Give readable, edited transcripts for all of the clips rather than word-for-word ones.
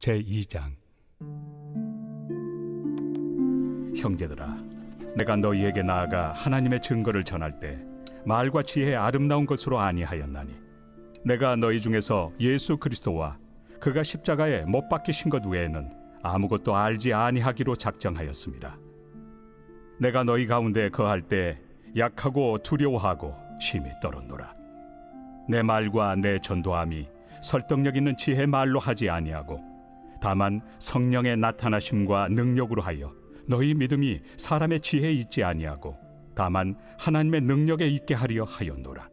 제2장. 형제들아, 내가 너희에게 나아가 하나님의 증거를 전할 때 말과 지혜의 아름다운 것으로 아니하였나니, 내가 너희 중에서 예수 그리스도와 그가 십자가에 못 박히신 것 외에는 아무것도 알지 아니하기로 작정하였습니다. 내가 너희 가운데 거할 때 약하고 두려워하고 심히 떨었노라. 내 말과 내 전도함이 설득력 있는 지혜 말로 하지 아니하고 다만 성령의 나타나심과 능력으로 하여 너희 믿음이 사람의 지혜에 있지 아니하고 다만 하나님의 능력에 있게 하려 하였노라.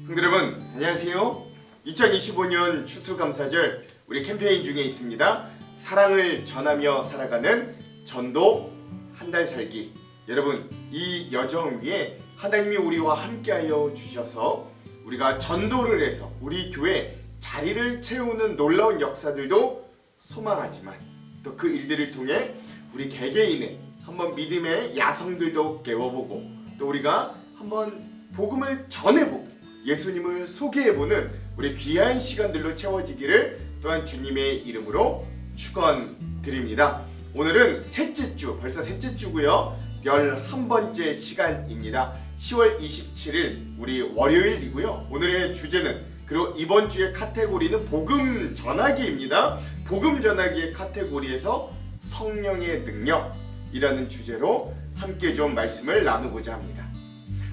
성도 여러분, 안녕하세요. 2025년 추수감사절 우리 캠페인 중에 있습니다. 사랑을 전하며 살아가는 전도 한 달 살기. 여러분, 이 여정 위에 하나님이 우리와 함께하여 주셔서 우리가 전도를 해서 우리 교회 자리를 채우는 놀라운 역사들도 소망하지만, 또 그 일들을 통해 우리 개개인의 한번 믿음의 야성들도 깨워보고, 또 우리가 한번 복음을 전해보고 예수님을 소개해보는 우리 귀한 시간들로 채워지기를 또한 주님의 이름으로 축원드립니다. 오늘은 셋째 주, 벌써 셋째 주고요. 11번째 시간입니다. 10월 27일 우리 월요일이고요. 오늘의 주제는, 그리고 이번 주의 카테고리는 복음 전하기입니다. 복음 전하기의 카테고리에서 성령의 능력이라는 주제로 함께 좀 말씀을 나누고자 합니다.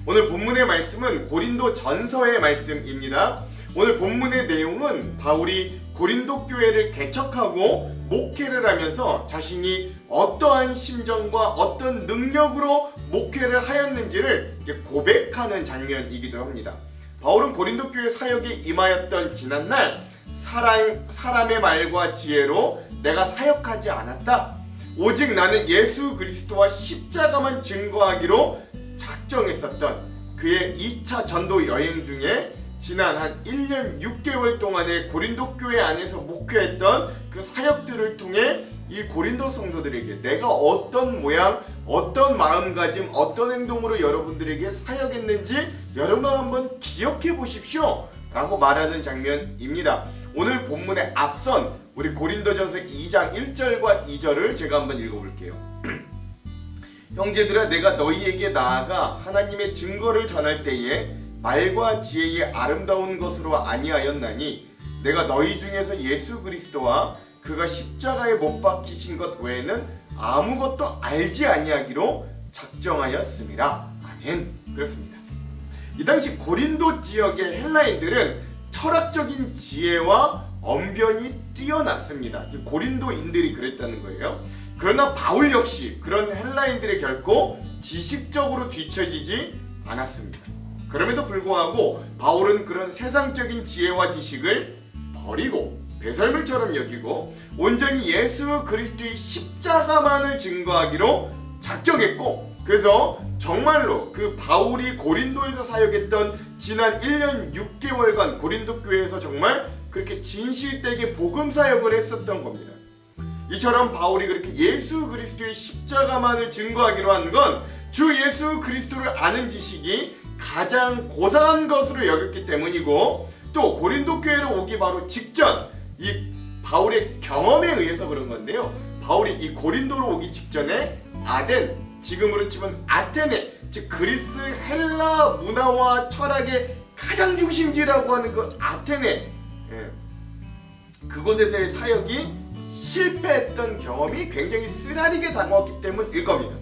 오늘 본문의 말씀은 고린도 전서의 말씀입니다. 오늘 본문의 내용은 바울이 고린도 교회를 개척하고 목회를 하면서 자신이 어떠한 심정과 어떤 능력으로 목회를 하였는지를 고백하는 장면이기도 합니다. 바울은 고린도 교회 사역에 임하였던 지난날, 사람의 말과 지혜로 내가 사역하지 않았다. 오직 나는 예수 그리스도와 십자가만 증거하기로 작정했었던 그의 2차 전도 여행 중에 지난 한 1년 6개월 동안의 고린도 교회 안에서 목회했던 그 사역들을 통해 이 고린도 성도들에게 내가 어떤 모양, 어떤 마음가짐, 어떤 행동으로 여러분들에게 사역했는지 여러분 한번 기억해 보십시오 라고 말하는 장면입니다. 오늘 본문의 앞선 우리 고린도전서 2장 1절과 2절을 제가 한번 읽어볼게요. 형제들아, 내가 너희에게 나아가 하나님의 증거를 전할 때에 말과 지혜의 아름다운 것으로 아니하였나니, 내가 너희 중에서 예수 그리스도와 그가 십자가에 못 박히신 것 외에는 아무것도 알지 아니하기로 작정하였음이라. 아멘. 그렇습니다. 이 당시 고린도 지역의 헬라인들은 철학적인 지혜와 언변이 뛰어났습니다. 고린도인들이 그랬다는 거예요. 그러나 바울 역시 그런 헬라인들의 결코 지식적으로 뒤처지지 않았습니다. 그럼에도 불구하고 바울은 그런 세상적인 지혜와 지식을 버리고 배설물처럼 여기고 온전히 예수 그리스도의 십자가만을 증거하기로 작정했고, 그래서 정말로 그 바울이 고린도에서 사역했던 지난 1년 6개월간 고린도 교회에서 정말 그렇게 진실되게 복음 사역을 했었던 겁니다. 이처럼 바울이 그렇게 예수 그리스도의 십자가만을 증거하기로 한 건 주 예수 그리스도를 아는 지식이 가장 고상한 것으로 여겼기 때문이고, 또 고린도 교회로 오기 바로 직전 이 바울의 경험에 의해서 그런 건데요. 바울이 이 고린도로 오기 직전에 아덴, 지금으로 치면 아테네, 즉 그리스 헬라 문화와 철학의 가장 중심지라고 하는 그 아테네, 그곳에서의 사역이 실패했던 경험이 굉장히 쓰라리게 다가왔기 때문일 겁니다.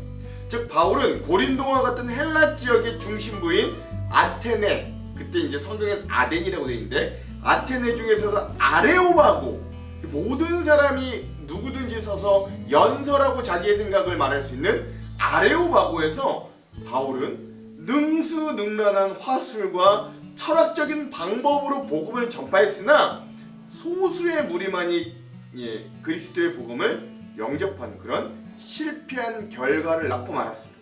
즉 바울은 고린도와 같은 헬라 지역의 중심부인 아테네, 그때 이제 성경엔 아덴이라고 되어 있는데 아테네 중에서도 아레오바고, 모든 사람이 누구든지 서서 연설하고 자기의 생각을 말할 수 있는 아레오바고에서 바울은 능수능란한 화술과 철학적인 방법으로 복음을 전파했으나 소수의 무리만이 그리스도의 복음을 영접하는 그런 실패한 결과를 낳고 말았습니다.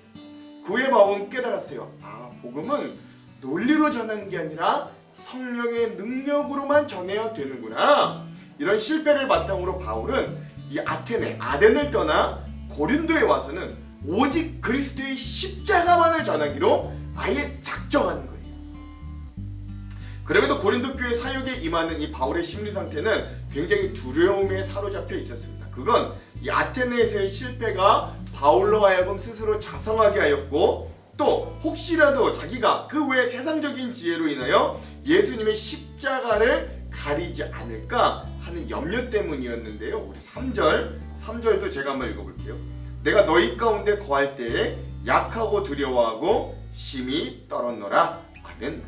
그 후에 바울은 깨달았어요. 복음은 논리로 전하는 게 아니라 성령의 능력으로만 전해야 되는구나. 이런 실패를 바탕으로 바울은 이 아테네, 아덴을 떠나 고린도에 와서는 오직 그리스도의 십자가만을 전하기로 아예 작정하는 거예요. 그럼에도 고린도 교회 사역에 임하는 이 바울의 심리 상태는 굉장히 두려움에 사로잡혀 있었습니다. 그건 이 아테네에서의 실패가 바울로 하여금 스스로 자성하게 하였고, 또 혹시라도 자기가 그 외 세상적인 지혜로 인하여 예수님의 십자가를 가리지 않을까 하는 염려 때문이었는데요. 우리 3절도 제가 한번 읽어볼게요. 내가 너희 가운데 거할 때에 약하고 두려워하고 심히 떨었노라. 아멘.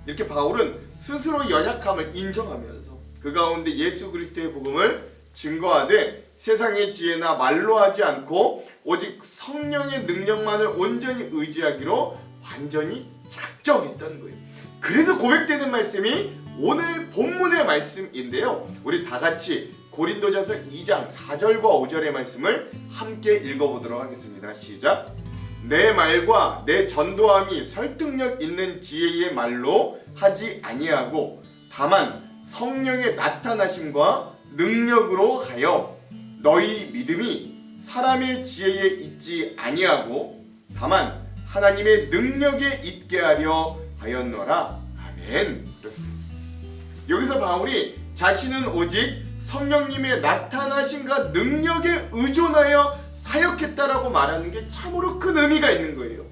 이렇게 바울은 스스로 연약함을 인정하면서 그 가운데 예수 그리스도의 복음을 증거하되 세상의 지혜나 말로 하지 않고 오직 성령의 능력만을 온전히 의지하기로 완전히 작정했다는 거예요. 그래서 고백되는 말씀이 오늘 본문의 말씀인데요. 우리 다 같이 고린도전서 2장 4절과 5절의 말씀을 함께 읽어보도록 하겠습니다. 시작. 내 말과 내 전도함이 설득력 있는 지혜의 말로 하지 아니하고 다만 성령의 나타나심과 능력으로 하여 너희 믿음이 사람의 지혜에 있지 아니하고 다만 하나님의 능력에 있게 하려 하였노라. 아멘. 그렇습니다. 여기서 바울이 자신은 오직 성령님의 나타나심과 능력에 의존하여 사역했다라고 말하는 게 참으로 큰 의미가 있는 거예요.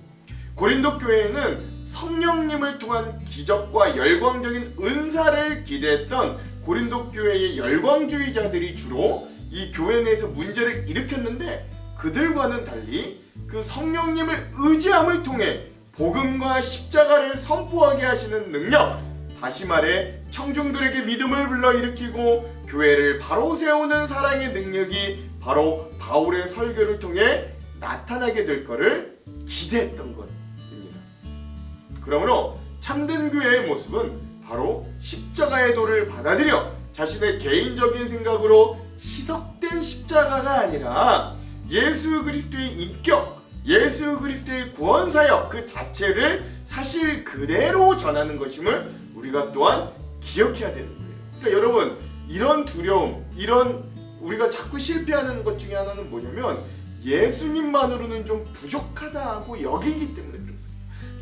고린도 교회에는 성령님을 통한 기적과 열광적인 은사를 기대했던 고린도 교회의 열광주의자들이 주로 이 교회 내에서 문제를 일으켰는데, 그들과는 달리 그 성령님을 의지함을 통해 복음과 십자가를 선포하게 하시는 능력, 다시 말해 청중들에게 믿음을 불러일으키고 교회를 바로 세우는 사랑의 능력이 바로 바울의 설교를 통해 나타나게 될 것을 기대했던 것입니다. 그러므로 참된 교회의 모습은 바로 십자가의 도를 받아들여 자신의 개인적인 생각으로 희석된 십자가가 아니라 예수 그리스도의 인격, 예수 그리스도의 구원 사역 그 자체를 사실 그대로 전하는 것임을 우리가 또한 기억해야 되는 거예요. 그러니까 여러분, 이런 두려움, 이런 우리가 자꾸 실패하는 것 중에 하나는 뭐냐면 예수님만으로는 좀 부족하다고 여기기 때문에 그렇습니다.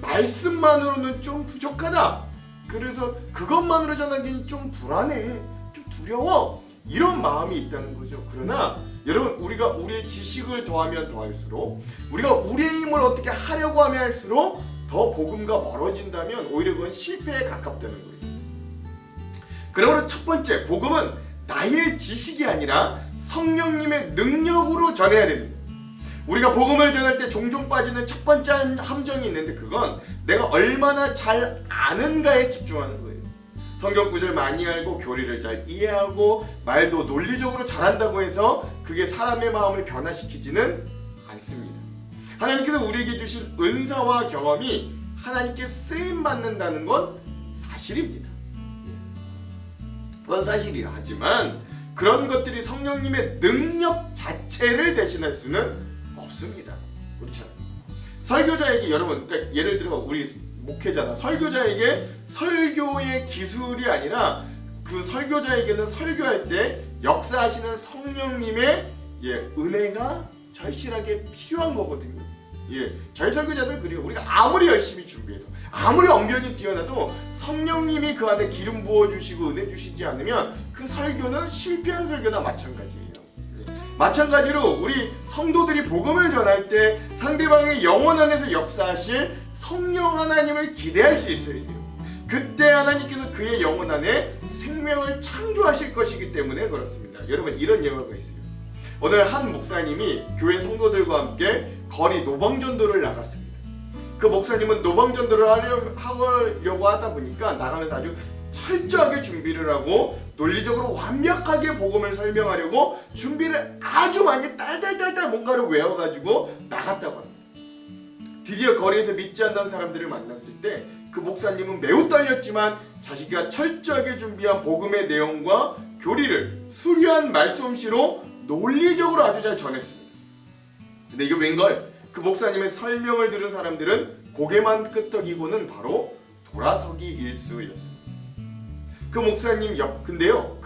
말씀만으로는 좀 부족하다. 그래서 그것만으로 전하기는 좀 불안해, 좀 두려워, 이런 마음이 있다는 거죠. 그러나 여러분, 우리가 우리의 지식을 더하면 더할수록, 우리가 우리의 힘을 어떻게 하려고 하면 할수록 더 복음과 멀어진다면 오히려 그건 실패에 가깝다는 거예요. 그러므로 첫 번째, 복음은 나의 지식이 아니라 성령님의 능력으로 전해야 됩니다. 우리가 복음을 전할 때 종종 빠지는 첫 번째 함정이 있는데, 그건 내가 얼마나 잘 아는가에 집중하는 거예요. 성경 구절 많이 알고 교리를 잘 이해하고 말도 논리적으로 잘한다고 해서 그게 사람의 마음을 변화시키지는 않습니다. 하나님께서 우리에게 주신 은사와 경험이 하나님께 쓰임받는다는 건 사실입니다. 그건 사실이에요. 하지만 그런 것들이 성령님의 능력 자체를 대신할 수는 없습니다. 그렇잖아요. 설교자에게, 여러분, 그러니까 예를 들어 우리 목회자나 설교자에게 설교의 기술이 아니라 그 설교자에게는 설교할 때 역사하시는 성령님의 은혜가 절실하게 필요한 거거든요. 저희 설교자들 그래요. 우리가 아무리 열심히 준비해도, 아무리 언변이 뛰어나도 성령님이 그 안에 기름 부어주시고 은혜 주시지 않으면 그 설교는 실패한 설교나 마찬가지예요. 마찬가지로 우리 성도들이 복음을 전할 때 상대방의 영혼 안에서 역사하실 성령 하나님을 기대할 수 있어야 돼요. 그때 하나님께서 그의 영혼 안에 생명을 창조하실 것이기 때문에 그렇습니다. 여러분, 이런 예화가 있어요. 오늘 한 목사님이 교회 성도들과 함께 거리 노방전도를 나갔습니다. 그 목사님은 노방전도를 하려고 하다 보니까 나가면서 아주 철저하게 준비를 하고 논리적으로 완벽하게 복음을 설명하려고 준비를 아주 많이 딸딸딸 뭔가를 외워가지고 나갔다고 합니다. 드디어 거리에서 믿지 않는 사람들을 만났을 때 그 목사님은 매우 떨렸지만 자기가 철저하게 준비한 복음의 내용과 교리를 수려한 말솜씨로 논리적으로 아주 잘 전했습니다. 근데 이게 웬걸, 그 목사님의 설명을 들은 사람들은 고개만 끄덕이고는 바로 돌아서기 일쑤였습니다. 그 목사님 옆에는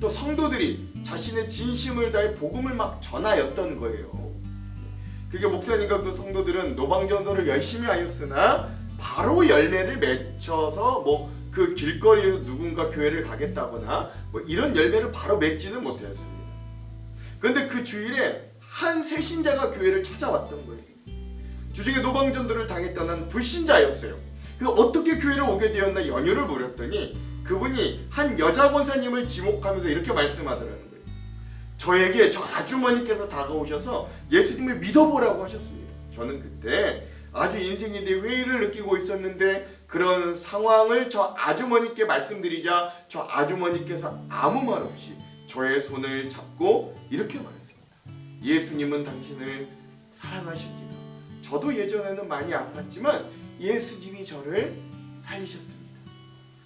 또 성도들이 자신의 진심을 다해 복음을 막 전하였던 거예요. 그게 목사님과 그 성도들은 노방전도를 열심히 하였으나 바로 열매를 맺혀서 뭐 그 길거리에서 누군가 교회를 가겠다거나 뭐 이런 열매를 바로 맺지는 못했습니다. 그런데 그 주일에 한 새신자가 교회를 찾아왔던 거예요. 주중에 노방전도를 당했던 한 불신자였어요. 그래서 어떻게 교회를 오게 되었나 연유를 물었더니 그분이 한 여자 권사님을 지목하면서 이렇게 말씀하더라는 거예요. 저에게 저 아주머니께서 다가오셔서 예수님을 믿어보라고 하셨습니다. 저는 그때 아주 인생에 대해 회의를 느끼고 있었는데 그런 상황을 저 아주머니께 말씀드리자 저 아주머니께서 아무 말 없이 저의 손을 잡고 이렇게 말했습니다. 예수님은 당신을 사랑하십니다. 저도 예전에는 많이 아팠지만 예수님이 저를 살리셨습니다.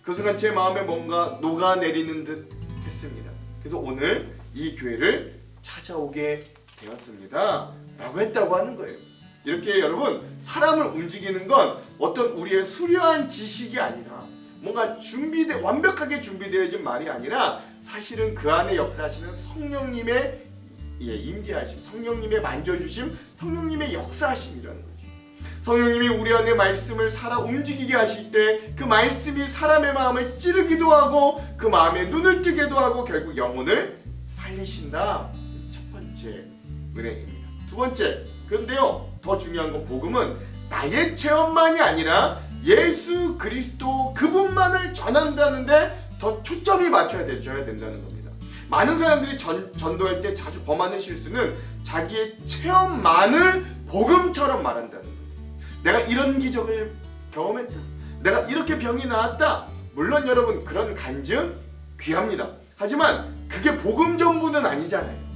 그 순간 제 마음에 뭔가 녹아내리는 듯 했습니다. 그래서 오늘 이 교회를 찾아오게 되었습니다 라고 했다고 하는 거예요. 이렇게 여러분 사람을 움직이는 건 어떤 우리의 수려한 지식이 아니라 뭔가 완벽하게 준비되어진 말이 아니라 사실은 그 안에 역사하시는 성령님의 임재하심, 성령님의 만져주심, 성령님의 역사하심이라는 거죠. 성령님이 우리 안에 말씀을 살아 움직이게 하실 때 그 말씀이 사람의 마음을 찌르기도 하고 그 마음에 눈을 뜨게도 하고 결국 영혼을 살리신다. 첫 번째 은혜입니다. 두 번째, 그런데요 더 중요한 건 복음은 나의 체험만이 아니라 예수 그리스도 그분만을 전한다는데 더 초점이 맞춰져야 된다는 겁니다. 많은 사람들이 전도할 때 자주 범하는 실수는 자기의 체험만을 복음처럼 말한다는 거예요. 내가 이런 기적을 경험했다. 내가 이렇게 병이 나았다. 물론 여러분 그런 간증 귀합니다. 하지만 그게 복음 전부는 아니잖아요.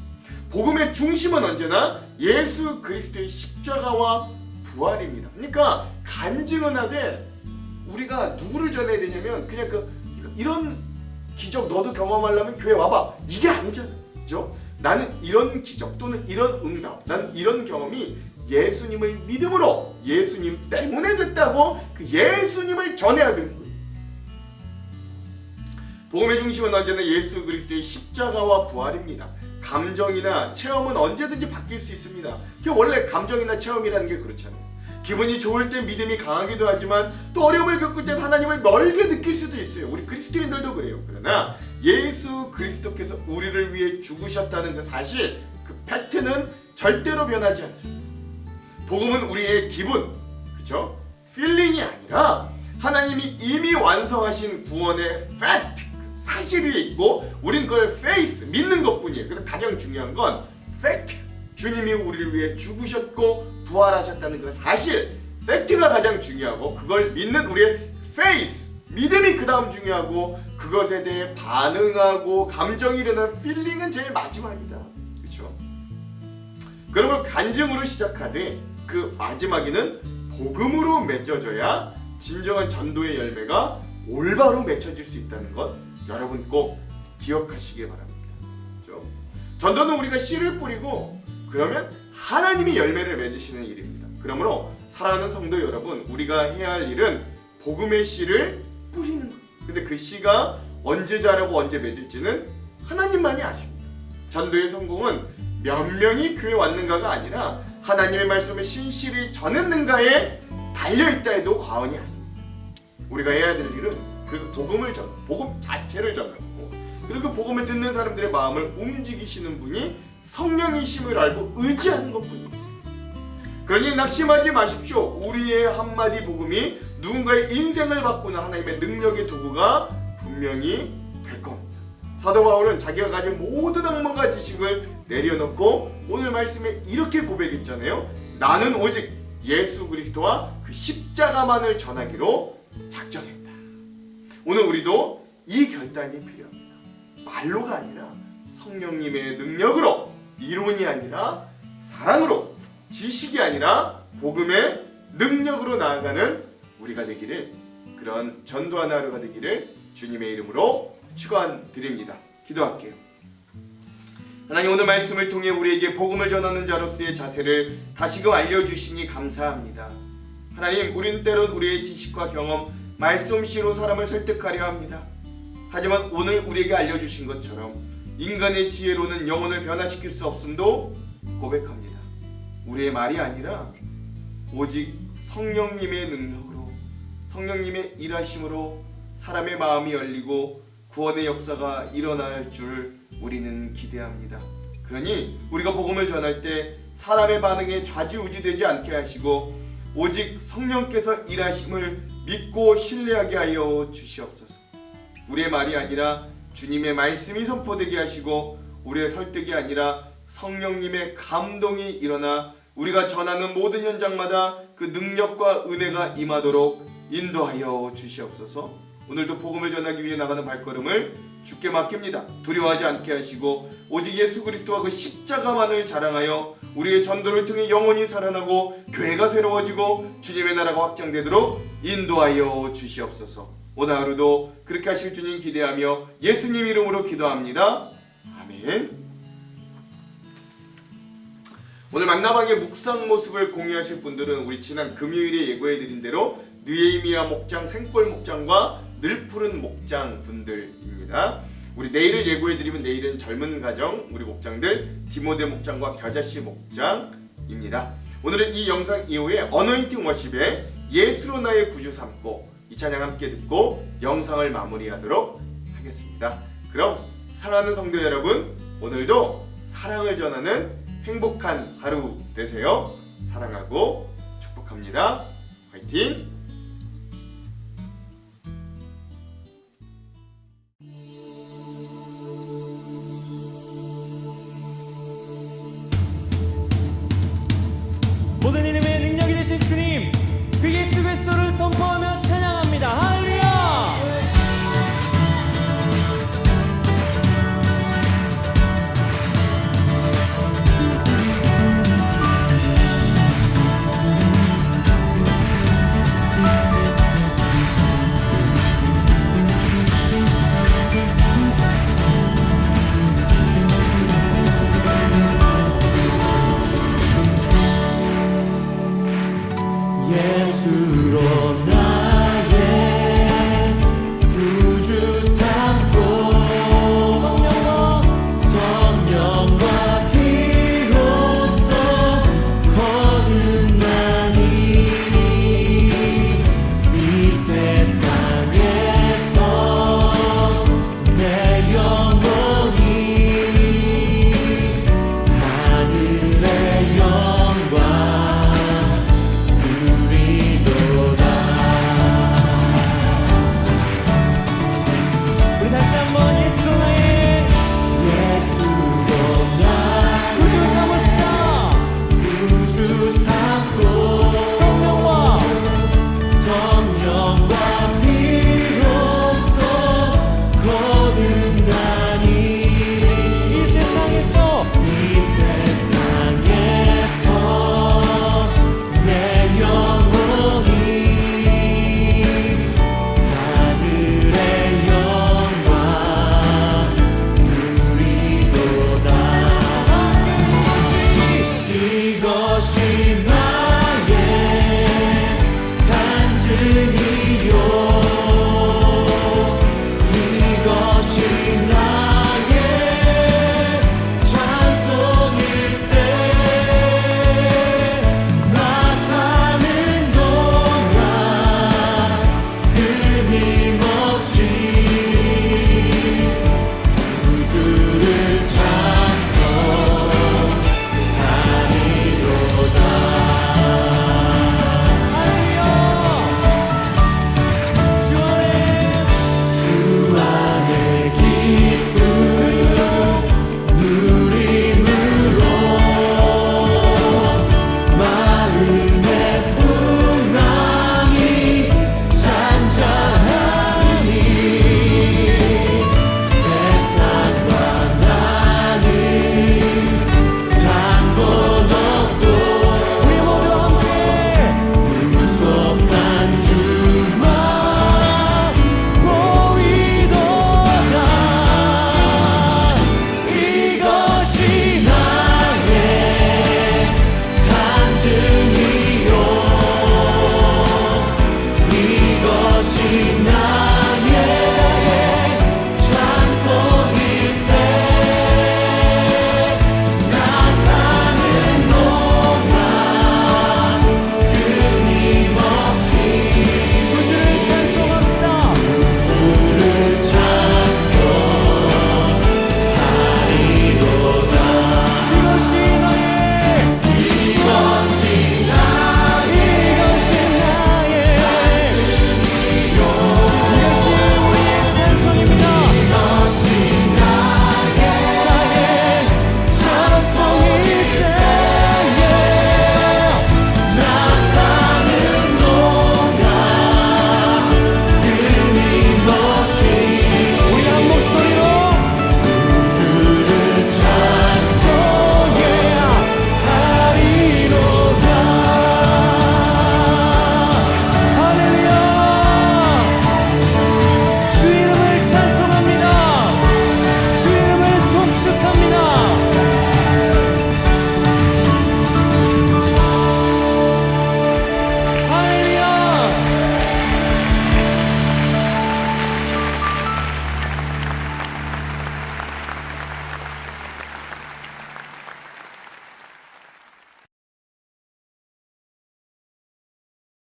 복음의 중심은 언제나 예수 그리스도의 십자가와 부활입니다. 그러니까 간증은 하되 우리가 누구를 전해야 되냐면 그냥 이런 기적 너도 경험하려면 교회 와봐 이게 아니잖아요. 그죠? 나는 이런 기적 또는 이런 응답 나는 이런 경험이 예수님을 믿음으로 예수님 때문에 됐다고 그 예수님을 전해야 되는 거예요. 복음의 중심은 언제나 예수 그리스도의 십자가와 부활입니다. 감정이나 체험은 언제든지 바뀔 수 있습니다. 원래 감정이나 체험이라는 게 그렇잖아요. 기분이 좋을 때 믿음이 강하기도 하지만 또 어려움을 겪을 때 하나님을 멀게 느낄 수도 있어요. 우리 그리스도인들도 그래요. 그러나 예수 그리스도께서 우리를 위해 죽으셨다는 그 사실, 그 팩트는 절대로 변하지 않습니다. 복음은 우리의 기분, 그렇죠? 필링이 아니라 하나님이 이미 완성하신 구원의 팩트, 사실이 있고 우린 그걸 페이스, 믿는 것뿐이에요. 그래서 가장 중요한 건 팩트, 주님이 우리를 위해 죽으셨고 부활하셨다는 그 사실, 팩트가 가장 중요하고 그걸 믿는 우리의 페이스, 믿음이 그 다음 중요하고 그것에 대해 반응하고 감정이 일어나는 필링은 제일 마지막이다. 그렇죠? 그러면 간증으로 시작하되 그 마지막에는 복음으로 맺어져야 진정한 전도의 열매가 올바로 맺혀질 수 있다는 것 여러분 꼭 기억하시기 바랍니다. 그렇죠? 전도는 우리가 씨를 뿌리고 그러면 하나님이 열매를 맺으시는 일입니다. 그러므로 사랑하는 성도 여러분, 우리가 해야 할 일은 복음의 씨를 뿌리는 거예요. 근데 그 씨가 언제 자라고 언제 맺을지는 하나님만이 아십니다. 전도의 성공은 몇 명이 교회 왔는가가 아니라 하나님의 말씀을 신실히 전했는가에 달려있다 해도 과언이 아닙니다. 우리가 해야 될 일은 그래서 복음을 복음 자체를 전하고 그리고 그 복음을 듣는 사람들의 마음을 움직이시는 분이 성령이심을 알고 의지하는 것뿐입니다. 그러니 낙심하지 마십시오. 우리의 한마디 복음이 누군가의 인생을 바꾸는 하나님의 능력의 도구가 분명히 될 겁니다. 사도 바울은 자기가 가진 모든 학문과 지식을 내려놓고 오늘 말씀에 이렇게 고백했잖아요. 나는 오직 예수 그리스도와 그 십자가만을 전하기로 작정했다. 오늘 우리도 이 결단이 필요합니다. 말로가 아니라 성령님의 능력으로, 이론이 아니라 사랑으로, 지식이 아니라 복음의 능력으로 나아가는 우리가 되기를, 그런 전도하는 하루가 되기를 주님의 이름으로 축원드립니다. 기도할게요. 하나님, 오늘 말씀을 통해 우리에게 복음을 전하는 자로서의 자세를 다시금 알려주시니 감사합니다. 하나님, 우린 때론 우리의 지식과 경험, 말씀씨로 사람을 설득하려 합니다. 하지만 오늘 우리에게 알려주신 것처럼 인간의 지혜로는 영혼을 변화시킬 수 없음도 고백합니다. 우리의 말이 아니라 오직 성령님의 능력으로 성령님의 일하심으로 사람의 마음이 열리고 구원의 역사가 일어날 줄 우리는 기대합니다. 그러니 우리가 복음을 전할 때 사람의 반응에 좌지우지되지 않게 하시고 오직 성령께서 일하심을 믿고 신뢰하게 하여 주시옵소서. 우리의 말이 아니라 주님의 말씀이 선포되게 하시고 우리의 설득이 아니라 성령님의 감동이 일어나 우리가 전하는 모든 현장마다 그 능력과 은혜가 임하도록 인도하여 주시옵소서. 오늘도 복음을 전하기 위해 나가는 발걸음을 주께 맡깁니다. 두려워하지 않게 하시고 오직 예수 그리스도와 그 십자가만을 자랑하여 우리의 전도를 통해 영혼이 살아나고 교회가 새로워지고 주님의 나라가 확장되도록 인도하여 주시옵소서. 오늘 하루도 그렇게 하실 주님 기대하며 예수님 이름으로 기도합니다. 아멘. 오늘 만나방의 묵상 모습을 공유하실 분들은 우리 지난 금요일에 예고해드린 대로 느헤미야 목장, 생골 목장과 늘푸른 목장 분들입니다. 우리 내일을 예고해드리면 내일은 젊은 가정 우리 목장들 디모데 목장과 겨자씨 목장입니다. 오늘은 이 영상 이후에 어노인팅 워십에 예수로 나의 구주 삼고 이 찬양 함께 듣고 영상을 마무리하도록 하겠습니다. 그럼 사랑하는 성도 여러분, 오늘도 사랑을 전하는 행복한 하루 되세요. 사랑하고 축복합니다. 화이팅!